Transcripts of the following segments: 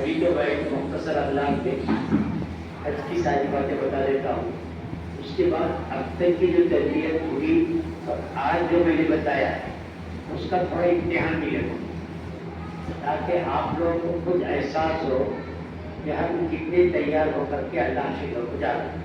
ابھی تو میں ایک مختصر انداز میں حج کی ساری باتیں بتا دیتا ہوں. اس کے بعد اب تک کی جو تربیت ہوئی اور آج جو میں نے بتایا اس کا تھوڑا امتحان بھی لگا تاکہ آپ لوگوں کو خود احساس ہو کہ ہم کتنے تیار ہو کر کے اللہ سے گزار رہے ہیں.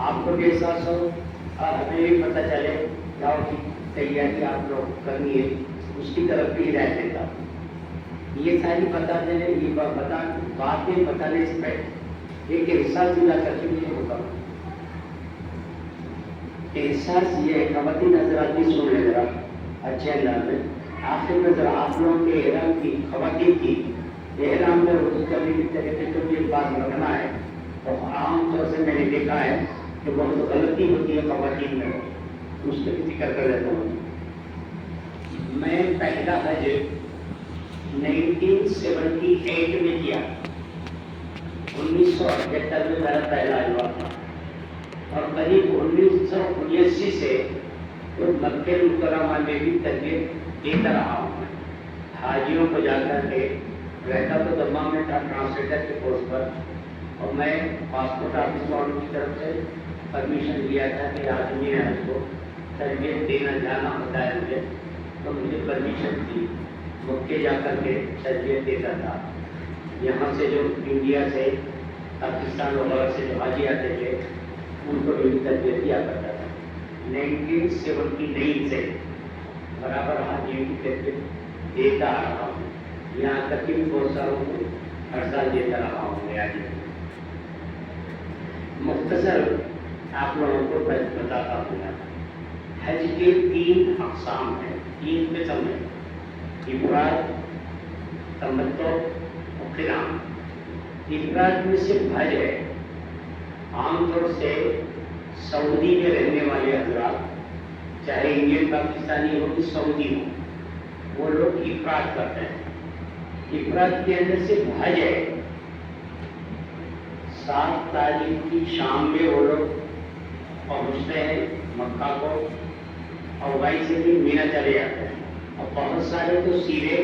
آپ کو بھی احساس ہو اور ہمیں بھی پتہ چلے جاؤ کی تیاری آپ لوگ کرنی ہے اس کی طرف بھی ہدایت دیتا ہوں. یہ ساری بتا دینے یہ باتیں بتانے سے پہلے ایک احساس دلا کر کے مجھے ہوگا. احساس یہ ہے خواتین حضرات بھی سن لے ذرا اچھے انداز میں. آخر میں ذرا آپ لوگوں کے احرام کی خواتین کی احرام میں اردو کرنے کی طریقے کو بھی ایک بات رکھنا ہے. اور عام طور سے میں نے دیکھا ہے کہ بہت غلطی ہوتی ہے خواتین میں اس کا ذکر کر دیتا ہوں. میں پہلا حج 1978 میں کیا. 1978 میں میرا پہلا حج ہوا تھا اور قریب 1979 سے مکہ مکرمہ میں بھی تربیت دیتا رہا ہوں. حاجیوں کو جا کر کے رہتا تو دمام میں تھا ٹرانسلیٹر کے پوسٹ پر اور میں پاسپورٹ آفس والوں کی طرف سے پرمیشن لیا تھا کہ آدمی حج کو تربیت دینا جانا ہوتا ہے مجھے تو مجھے پرمیشن تھی. مکے جا کر کے تربیت دیتا تھا. یہاں سے جو انڈیا سے پاکستان وغیرہ سے جو حاجی آتے تھے ان کو بھی تربیت دیا کرتا تھا. 1979 سے برابر حاجیوں کی تربیت دیتا آ رہا ہوں. یہاں تک کہ بہت ساروں کو ہر سال دیتا رہا ہوں. میں آج مختصر آپ لوگوں کو بتاتا ہوں. حج کے 3 اقسام ہیں, 3 قسم ہیں: افراد, تمتع اور قران. افراد میں صرف حج ہے. عام طور سے سعودی میں رہنے والے حضرات چاہے انڈین پاکستانی ہو کہ سعودی ہو وہ لوگ افراد کرتے ہیں. افراد کے اندر صرف حج ہے. 7 تاریخ کی شام میں وہ لوگ پہنچتے ہیں مکہ کو اور وہیں سے بھی مینا چلے جاتے ہیں. اور بہت سارے تو سیدھے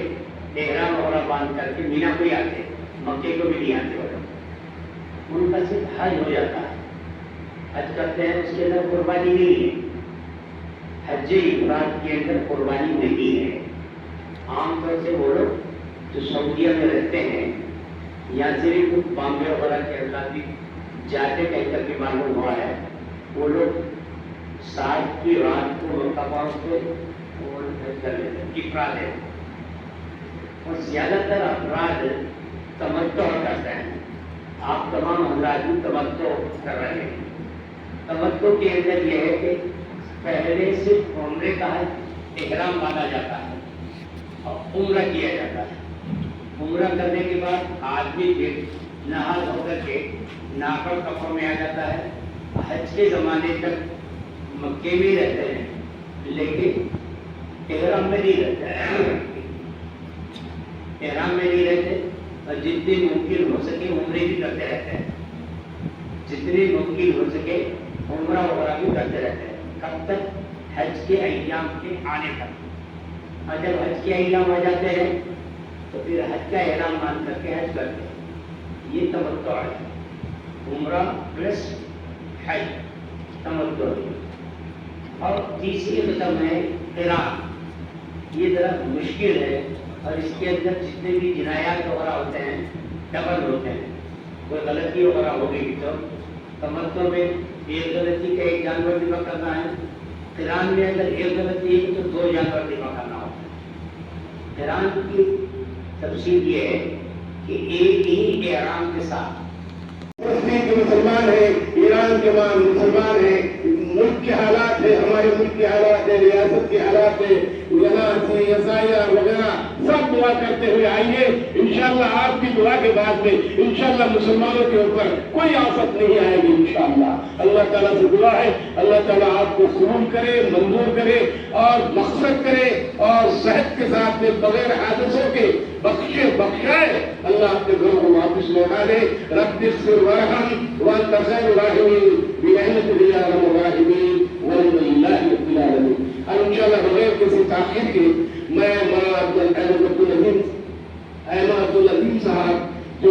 احرام وغیرہ باندھ کر کے مینا کو ہی آتے, مکے کو بھی نہیں آتے. وہ لوگ ان کا صرف حج ہو جاتا ہے. حج کرتے ہیں, اس کے اندر قربانی نہیں ہے. حج افراد کے اندر قربانی نہیں ہے. عام طور سے وہ لوگ جو سعودیہ میں رہتے ہیں یا صرف بامبے وغیرہ کے اللہ بھی جاتے کہیں تک بھی معلوم ہوا ہے وہ لوگ 7 کی رات کو مکہ پہنچتے اور کر لیتے ہیں. افراد ہے. اور زیادہ تر افراد تمتع کرتے ہیں. آپ تمام حضرات بھی تمتع کر رہے ہیں. تمتع کے اندر یہ ہے کہ پہلے صرف عمرے کا احرام باندھا جاتا ہے اور عمرہ کیا جاتا ہے. عمرہ کرنے کے بعد آدمی پھر نہا دھو کر کے ناپڑ کپڑوں میں آ جاتا ہے. حج کے زمانے تک مکے میں رہتے ہیں لیکن احرام میں نہیں رہتے ہیں. احرام میں نہیں رہتے اور جتنی ممکن ہو سکے عمرے بھی کرتے رہتے ہیں. جتنی ممکن ہو سکے عمرہ وغیرہ بھی کرتے رہتے ہیں. کب تک؟ حج کے ایام کے آنے تک. اور جب حج کے ایام آ جاتے ہیں تو پھر حج کا احرام مان کر کے حج کرتے ہیں. یہ تمتع ہے. عمرہ پلس حج تمتع ہے. اور تیسری قسم ہے قران. یہ ذرا مشکل ہے اور اس کے اندر جتنے بھی جنایات وغیرہ ہوتے ہیں ڈبل ہوتے ہیں. کوئی غلطی وغیرہ ہو گئی تو تمتع میں ایک غلطی کا ایک جانور ذبح کرنا ہے. قران میں اگر ایک غلطی ہے تو 2 جانور ذبح کرنا ہوتا ہے. قران کی تفصیل یہ ہے کہ ایک ہی احرام کے ساتھ کے مسلمان ہیں, ایران کے مسلمان ہیں, ملک کے حالات ہیں, ہمارے ملک کے حالات ہیں, ریاست کے حالات ہیں, یہاں سے یسایہ وغیرہ سب دعا کرتے ہوئے آئیے. انشاءاللہ آپ کی دعا کے بعد میں انشاءاللہ مسلمانوں کے اوپر کوئی آفت نہیں آئے گی انشاءاللہ. اللہ تعالیٰ سے دعا ہے اللہ تعالیٰ آپ کو قبول کرے, منظور کرے اور مقصد کرے اور صحت کے ساتھ میں بغیر حادثوں کے بخشائے. اللہ اپنے گھروں کو واپس لوٹا دے. رب اغفر وارحم وانت خیر الراحمین برحمتک یا ارحم الراحمین والحمد للہ رب العالمین. اور انشاءاللہ بغیر کسی تاخیر کے میں مولانا احمد عبدالعظیم صاحب جو